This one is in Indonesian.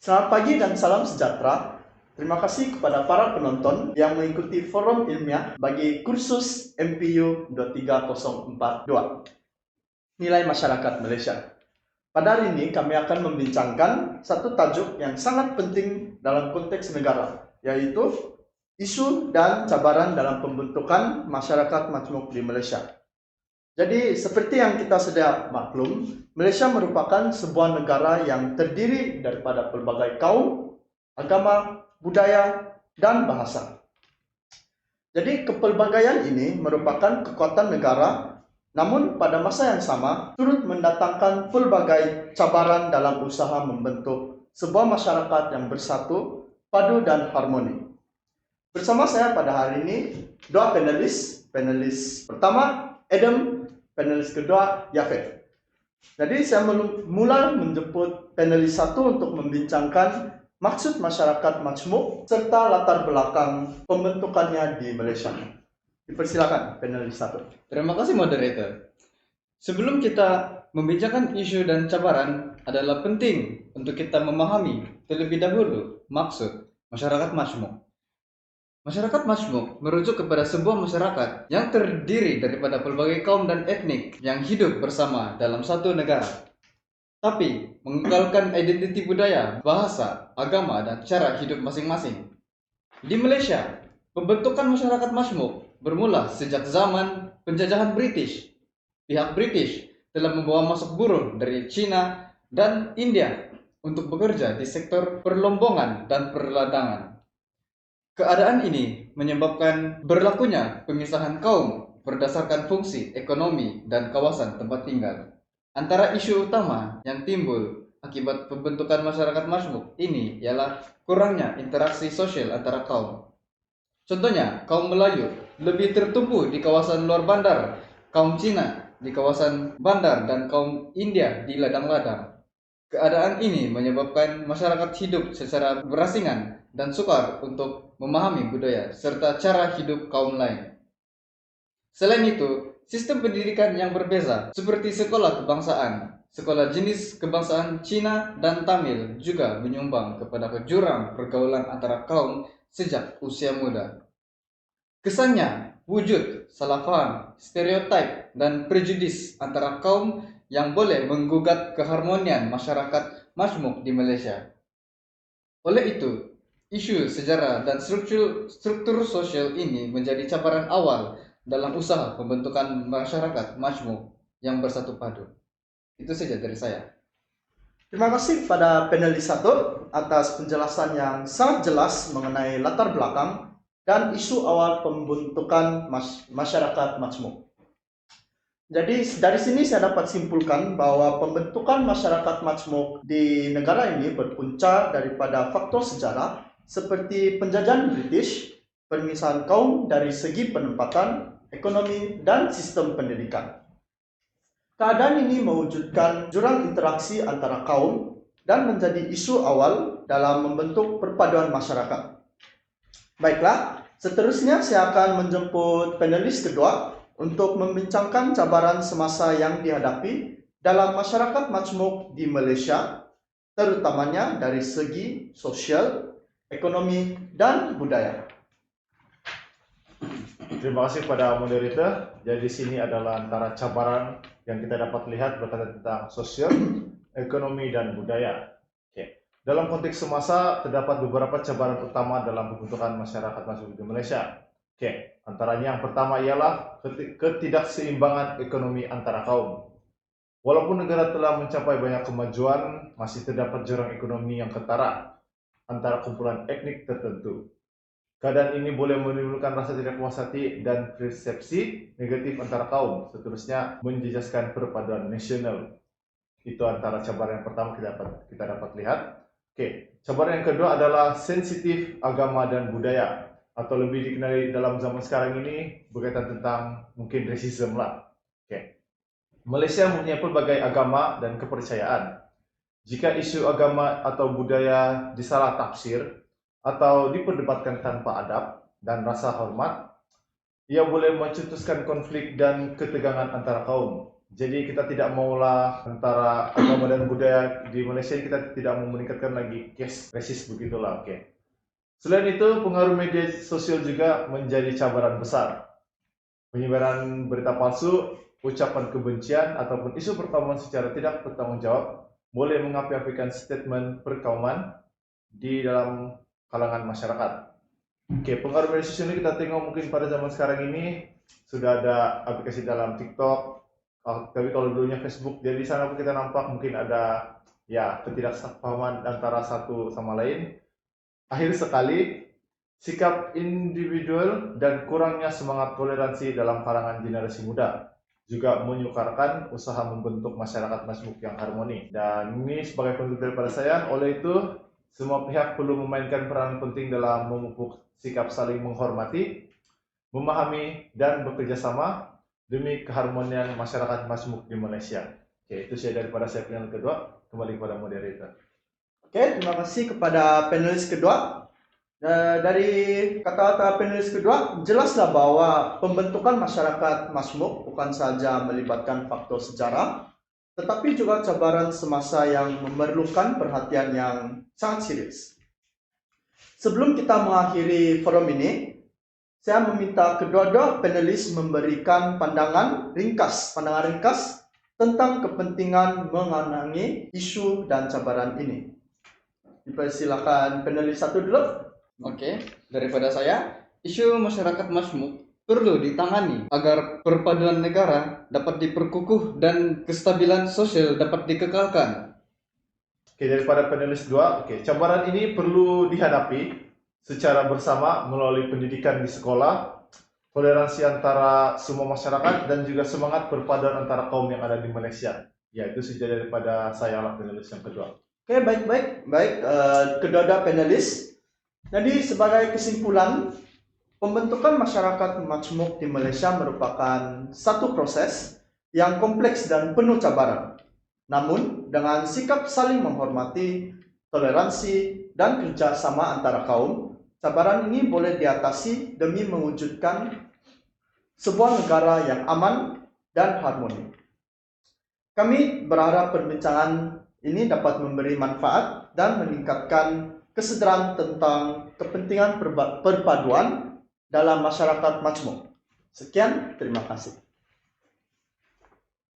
Selamat pagi dan salam sejahtera. Terima kasih kepada para penonton yang mengikuti forum ilmiah bagi kursus MPU 23042 Nilai Masyarakat Malaysia. Pada hari ini kami akan membincangkan satu tajuk yang sangat penting dalam konteks negara, yaitu isu dan cabaran dalam pembentukan masyarakat majmuk di Malaysia. Jadi seperti yang kita sudah maklum, Malaysia merupakan sebuah negara yang terdiri daripada pelbagai kaum, agama, budaya, dan bahasa. Jadi kepelbagaian ini merupakan kekuatan negara, namun pada masa yang sama turut mendatangkan pelbagai cabaran dalam usaha membentuk sebuah masyarakat yang bersatu, padu, dan harmoni. Bersama saya pada hari ini dua panelis. Panelis pertama Adam, panelis kedua Yafet. Jadi saya mulai menjemput panelis satu untuk membincangkan maksud masyarakat majmuk serta latar belakang pembentukannya di Malaysia. Dipersilakan panelis satu. Terima kasih moderator. Sebelum kita membincangkan isu dan cabaran, adalah penting untuk kita memahami terlebih dahulu maksud masyarakat majmuk. Masyarakat majmuk merujuk kepada sebuah masyarakat yang terdiri daripada pelbagai kaum dan etnik yang hidup bersama dalam satu negara, tapi mengekalkan identiti budaya, bahasa, agama, dan cara hidup masing-masing. Di Malaysia, pembentukan masyarakat majmuk bermula sejak zaman penjajahan British. Pihak British telah membawa masuk buruh dari China dan India untuk bekerja di sektor perlombongan dan perladangan. Keadaan ini menyebabkan berlakunya pemisahan kaum berdasarkan fungsi ekonomi dan kawasan tempat tinggal. Antara isu utama yang timbul akibat pembentukan masyarakat majmuk ini ialah kurangnya interaksi sosial antara kaum. Contohnya, kaum Melayu lebih tertumpu di kawasan luar bandar, kaum Cina di kawasan bandar, dan kaum India di ladang-ladang. Keadaan ini menyebabkan masyarakat hidup secara berasingan dan sukar untuk memahami budaya serta cara hidup kaum lain. Selain itu, sistem pendidikan yang berbeza seperti sekolah kebangsaan, sekolah jenis kebangsaan Cina dan Tamil juga menyumbang kepada jurang pergaulan antara kaum sejak usia muda. Kesannya, wujud salah paham, stereotip, dan prejudis antara kaum yang boleh menggugat keharmonian masyarakat majmuk di Malaysia. Oleh itu, isu sejarah dan struktur sosial ini menjadi cabaran awal dalam usaha pembentukan masyarakat majmuk yang bersatu padu. Itu saja dari saya. Terima kasih kepada panelis satu atas penjelasan yang sangat jelas mengenai latar belakang dan isu awal pembentukan masyarakat majmuk. Jadi dari sini saya dapat simpulkan bahwa pembentukan masyarakat majmuk di negara ini berpunca daripada faktor sejarah seperti penjajahan British, pemisahan kaum dari segi penempatan, ekonomi, dan sistem pendidikan. Keadaan ini mewujudkan jurang interaksi antara kaum dan menjadi isu awal dalam membentuk perpaduan masyarakat. Baiklah, seterusnya saya akan menjemput panelis kedua untuk membincangkan cabaran semasa yang dihadapi dalam masyarakat majmuk di Malaysia, terutamanya dari segi sosial, ekonomi, dan budaya. Terima kasih kepada moderator. Jadi di sini adalah antara cabaran yang kita dapat lihat berkaitan tentang sosial, ekonomi, dan budaya. Dalam konteks semasa terdapat beberapa cabaran utama dalam pembentukan masyarakat majmuk di Malaysia. Antaranya yang pertama ialah ketidakseimbangan ekonomi antara kaum. Walaupun negara telah mencapai banyak kemajuan, masih terdapat jurang ekonomi yang ketara antara kumpulan etnik tertentu. Keadaan ini boleh menimbulkan rasa tidak puas hati dan persepsi negatif antara kaum, seterusnya menjejaskan perpaduan nasional. Itu antara cabaran yang pertama kita dapat lihat. Cabaran yang kedua adalah sensitif agama dan budaya, atau lebih dikenali dalam zaman sekarang ini berkaitan tentang mungkin rasisme lah. Malaysia mempunyai pelbagai agama dan kepercayaan. Jika isu agama atau budaya disalah tafsir atau diperdebatkan tanpa adab dan rasa hormat, ia boleh mencetuskan konflik dan ketegangan antara kaum. Jadi kita tidak maulah antara agama dan budaya di Malaysia kita tidak mau meningkatkan lagi case resist begitulah. Oke. Selain itu, pengaruh media sosial juga menjadi cabaran besar. Penyebaran berita palsu, ucapan kebencian, ataupun isu perkauman secara tidak bertanggung jawab boleh mengapi-apikan statement perkauman di dalam kalangan masyarakat. Oke, pengaruh media sosial ini kita tengok mungkin pada zaman sekarang ini sudah ada aplikasi dalam TikTok, tapi kalau dulunya Facebook, jadi di sana pun kita nampak mungkin ada ya ketidaksepahaman antara satu sama lain. Akhir sekali, sikap individual dan kurangnya semangat toleransi dalam kalangan generasi muda juga menyukarkan usaha membentuk masyarakat majmuk yang harmoni. Dan ini sebagai penutup daripada saya, oleh itu semua pihak perlu memainkan peran penting dalam memupuk sikap saling menghormati, memahami, dan bekerja sama demi keharmonian masyarakat majmuk di Malaysia. Oke, itu saya daripada saya panel kedua, kembali kepada moderator. Oke, terima kasih kepada panelis kedua. Dari kata-kata panelis kedua, jelaslah bahwa pembentukan masyarakat majmuk bukan saja melibatkan faktor sejarah, tetapi juga cabaran semasa yang memerlukan perhatian yang sangat serius. Sebelum kita mengakhiri forum ini, saya meminta kedua-dua panelis memberikan pandangan ringkas tentang kepentingan mengenangi isu dan cabaran ini. Dipersilakan panelis satu dulu. Oke, daripada saya, isu masyarakat majmuk perlu ditangani agar perpaduan negara dapat diperkukuh dan kestabilan sosial dapat dikekalkan. Oke, daripada panelis dua, cabaran ini perlu dihadapi secara bersama melalui pendidikan di sekolah, toleransi antara semua masyarakat, dan juga semangat perpaduan antara kaum yang ada di Malaysia. Ya, itu saja daripada saya lah panelis yang kedua. Oke, baik. Kedua-dua panelis. Jadi sebagai kesimpulan, pembentukan masyarakat majmuk di Malaysia merupakan satu proses yang kompleks dan penuh cabaran. Namun, dengan sikap saling menghormati, toleransi, dan kerjasama antara kaum, cabaran ini boleh diatasi demi mewujudkan sebuah negara yang aman dan harmoni. Kami berharap perbincangan ini dapat memberi manfaat dan meningkatkan kesadaran tentang kepentingan perpaduan dalam masyarakat majmuk. Sekian, terima kasih.